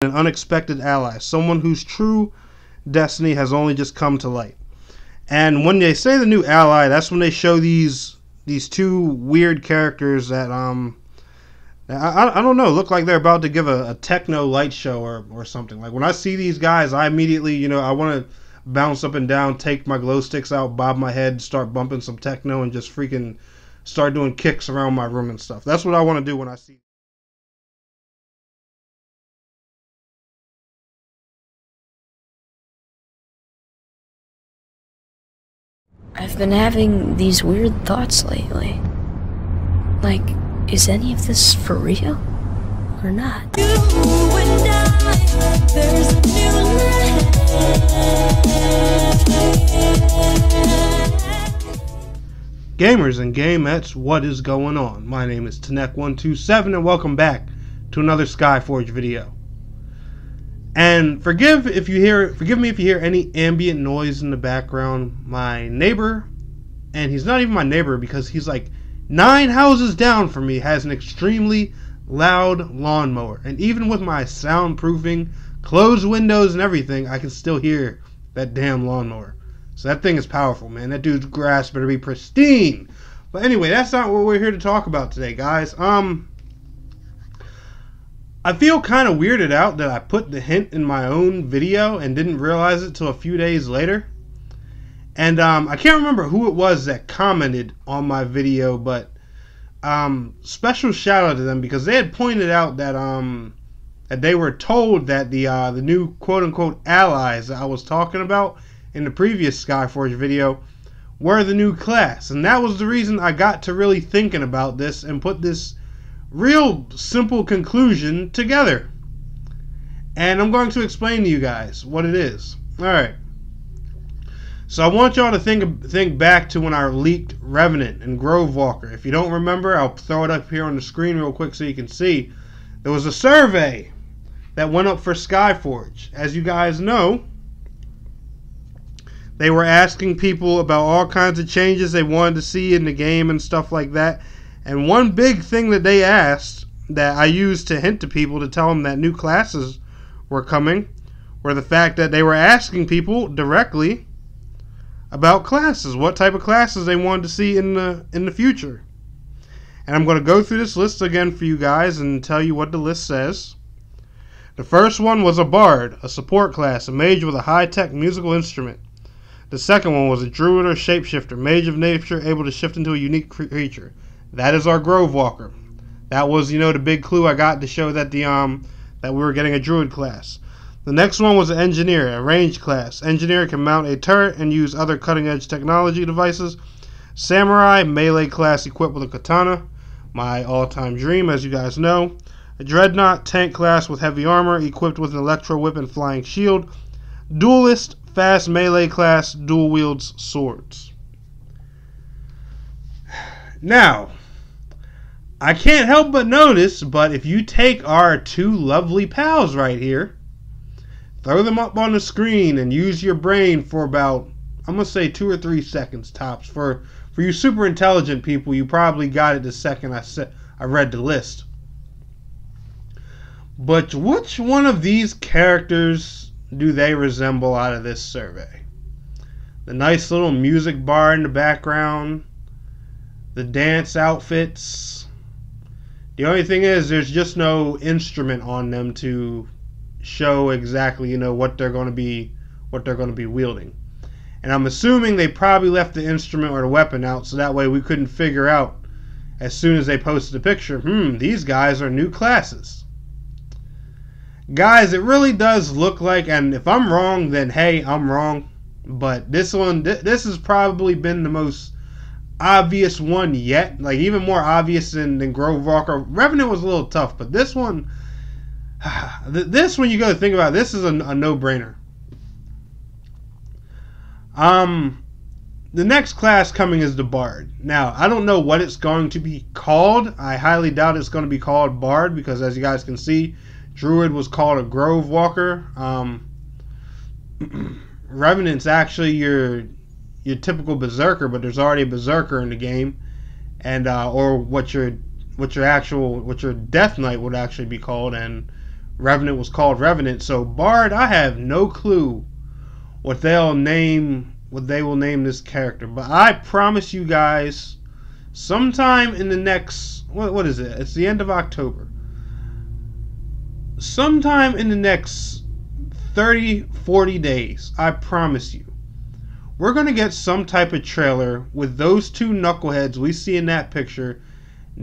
an unexpected ally, someone whose true destiny has only just come to light. And when they say the new ally, that's when they show these two weird characters that I don't know, look like they're about to give a techno light show or something. Like when I see these guys, I immediately, I want to bounce up and down, take my glow sticks out, bob my head, start bumping some techno, and just freaking start doing kicks around my room and stuff. That's what I want to do when I see. I've been having these weird thoughts lately. Like, is any of this for real? Or not? You and I, there's a Gamers and gamettes, what is going on? My name is Tanek127 and welcome back to another Skyforge video. And forgive me if you hear any ambient noise in the background. My neighbor, and he's not even my neighbor because he's like 9 houses down from me, has an extremely loud lawnmower. And even with my soundproofing, closed windows and everything, I can still hear that damn lawnmower. So that thing is powerful, man. That dude's grass better be pristine. But anyway, that's not what we're here to talk about today, guys. I feel kind of weirded out that I put the hint in my own video and didn't realize it till a few days later. And I can't remember who it was that commented on my video, but special shout out to them because they had pointed out that that they were told that the new quote unquote allies that I was talking about in the previous Skyforge video were the new class, and that was the reason I got to really thinking about this and put this real simple conclusion together. And I'm going to explain to you guys what it is. Alright. So I want y'all to think back to when I leaked Revenant and Grove Walker. If you don't remember, I'll throw it up here on the screen real quick so you can see. There was a survey that went up for Skyforge. As you guys know, they were asking people about all kinds of changes they wanted to see in the game and stuff like that. And one big thing that they asked that I used to hint to people to tell them that new classes were coming were the fact that they were asking people directly about classes, what type of classes they wanted to see in the future. And I'm going to go through this list again for you guys and tell you what the list says. The first one was a bard, a support class, a mage with a high-tech musical instrument. The second one was a druid or shapeshifter, mage of nature able to shift into a unique creature. That is our Grove Walker. That was, the big clue I got to show that that we were getting a druid class. The next one was an engineer, a ranged class. Engineer can mount a turret and use other cutting-edge technology devices. Samurai, melee class equipped with a katana, my all-time dream, as you guys know. A dreadnought, tank class with heavy armor, equipped with an electro whip and flying shield. Duelist, fast melee class, dual wields swords. Now, I can't help but notice, but if you take our two lovely pals right here, throw them up on the screen and use your brain for about, I'm going to say 2 or 3 seconds tops. For you super intelligent people, you probably got it the second I read the list. But which one of these characters do they resemble out of this survey? The nice little music bar in the background, the dance outfits. The only thing is there's just no instrument on them to show exactly, what they're going to be wielding. And I'm assuming they probably left the instrument or the weapon out so that way we couldn't figure out as soon as they posted the picture, these guys are new classes. Guys, it really does look like, and if I'm wrong, then hey, I'm wrong. But this has probably been the most obvious one yet, like even more obvious than Grove Walker. Revenant was a little tough, but this one, when you go to think about it, this is a no-brainer. The next class coming is the Bard. Now, I don't know what it's going to be called. I highly doubt it's going to be called Bard because, as you guys can see, Druid was called a Grove Walker. Revenant's actually your typical berserker, but there's already a berserker in the game, and or what your Death Knight would actually be called, and Revenant was called Revenant. So Bard, I have no clue what they will name this character. But I promise you guys, sometime in the next, what is it? It's the end of October. Sometime in the next 30, 40 days, I promise you, we're going to get some type of trailer with those two knuckleheads we see in that picture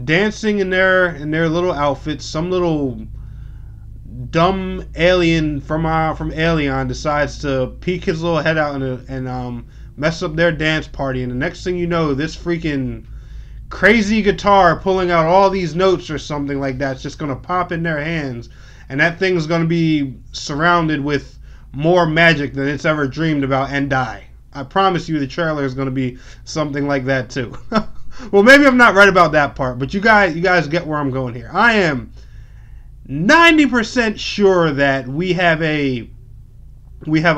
dancing in their little outfits. Some little dumb alien from Alien decides to peek his little head out and mess up their dance party, and the next thing you know, this freaking crazy guitar pulling out all these notes or something like that's just going to pop in their hands, and that thing's going to be surrounded with more magic than it's ever dreamed about and die. I promise you the trailer is going to be something like that too. Well, maybe I'm not right about that part, but you guys get where I'm going here. I am 90% sure that we have a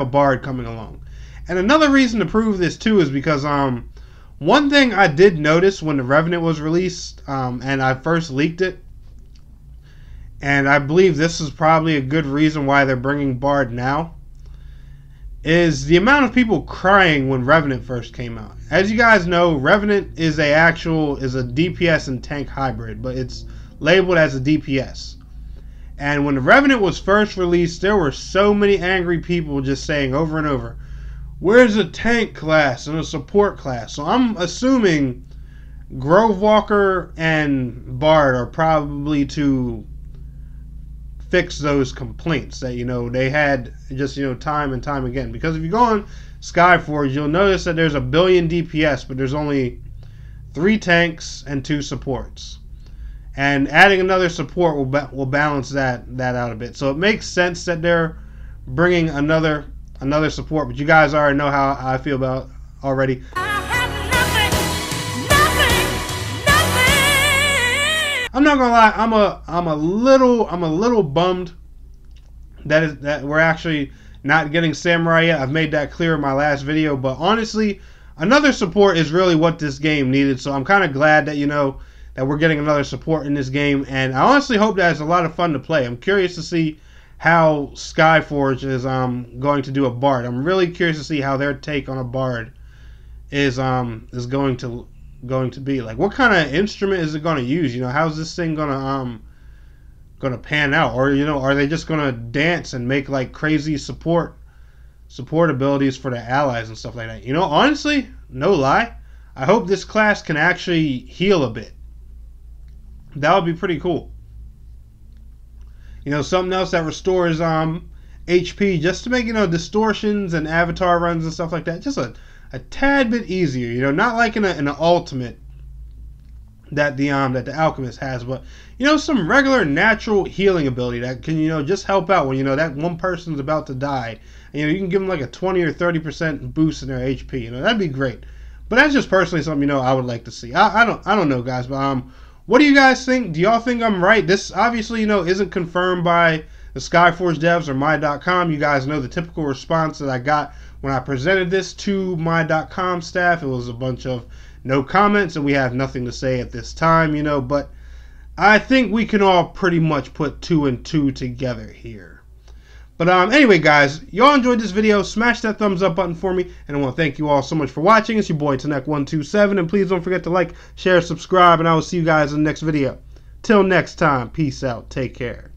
Bard coming along. And another reason to prove this too is because one thing I did notice when the Revenant was released, and I first leaked it, and I believe this is probably a good reason why they're bringing Bard now, is the amount of people crying when Revenant first came out. As you guys know, Revenant is a DPS and tank hybrid, but it's labeled as a DPS. And when the Revenant was first released, there were so many angry people just saying over and over, where's a tank class and a support class? So I'm assuming Grovewalker and Bard are probably to fix those complaints that, they had just, time and time again. Because if you go on Skyforge, you'll notice that there's 1 billion DPS, but there's only 3 tanks and 2 supports. And adding another support will balance that out a bit. So it makes sense that they're bringing another support, but you guys already know how I feel about it already. I'm not gonna lie, I'm a little bummed that we're actually not getting Samurai yet. I've made that clear in my last video, but honestly, another support is really what this game needed. So I'm kind of glad that that we're getting another support in this game, and I honestly hope that it's a lot of fun to play. I'm curious to see how Skyforge is going to do a Bard. I'm really curious to see how their take on a Bard is going to be. Like, what kind of instrument is it going to use? How's this thing gonna pan out? Or are they just gonna dance and make like crazy support abilities for the allies and stuff like that? Honestly, no lie, I hope this class can actually heal a bit. That would be pretty cool. Something else that restores HP just to make distortions and avatar runs and stuff like that just a tad bit easier. Not like in an ultimate that the alchemist has, but some regular natural healing ability that can just help out when that one person's about to die, and you can give them like a 20 or 30% boost in their HP. That'd be great. But that's just personally something I would like to see. I don't know, guys, but what do you guys think? Do y'all think I'm right? This obviously isn't confirmed by the Skyforge devs or my.com. You guys know the typical response that I got when I presented this to my.com staff. It was a bunch of no comments and we have nothing to say at this time, but I think we can all pretty much put 2 and 2 together here. But anyway, guys, y'all enjoyed this video, smash that thumbs up button for me, and I want to thank you all so much for watching. It's your boy Tanek127, and please don't forget to like, share, subscribe, and I will see you guys in the next video. Till next time, peace out, take care.